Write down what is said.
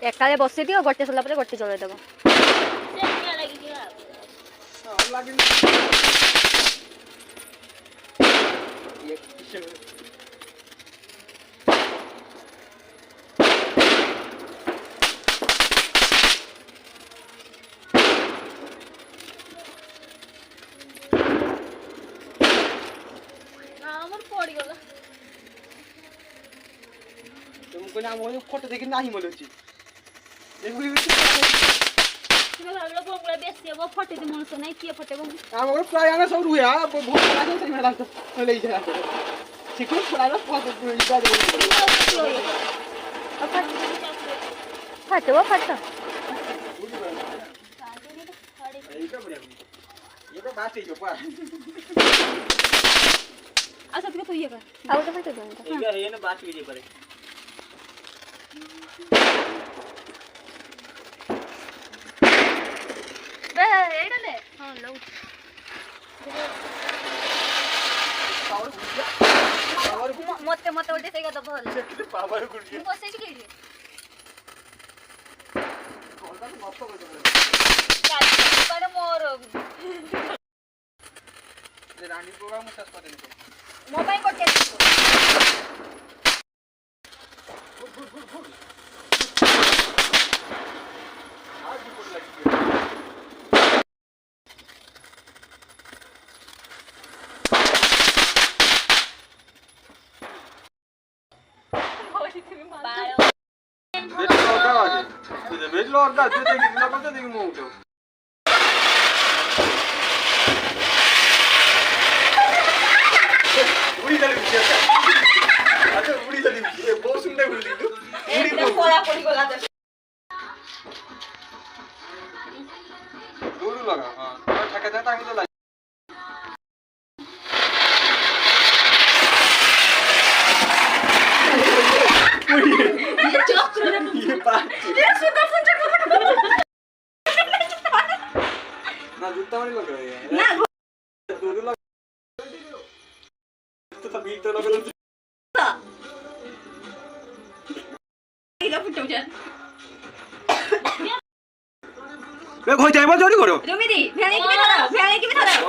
একালে বসে দিও গটে সরলা পরে গটে চলে দেব तुमको ना मोय फोटो देखि नाही मोलची एगुली তুমি ভাবলো বংলা বেশি ও ফটো দি মনছ নাই কি ফটো বং আমার প্রায় আনা সব রুয়া বহুত লাগে সেই মেলা তো লই যা ঠিক করে পড়ালো ফটো পুরো ইটা দেব ফটো ফটো এইটা বড়িয়া ये तो बात ही जो पर अच्छा तुझे तो ये कर आओ तो फटे दो इनका ये ना बात कीजिए पर बे एडा ले हां लो पावर मते मते उल्टे से तो भल पावर गुड तू बसे छी के कोलता तो मस्त कर दे बड़े मोर ये रानी प्रोग्राम सस पते नहीं मोबाइल को टेस्ट आज भी कोड लगी बेच लो और जो देखी ना पता देखी मुंह उठो उड़ी चली बिछिया अच्छा उड़ी चली बिछिया बहुत सुंदर उड़ी तू एकदम कोला कोली गोला दे दूर लगा हां थोड़ा ठका जाता है तो ये चौक ये बात ये सुपर फोन ना जूता नहीं लग रहा है ना दूर लग तो तभी तो लग रहा इला फुटो जान 왜 거기 대박 저리 걸어 루미디 ভ্যানে কি বিথা দাও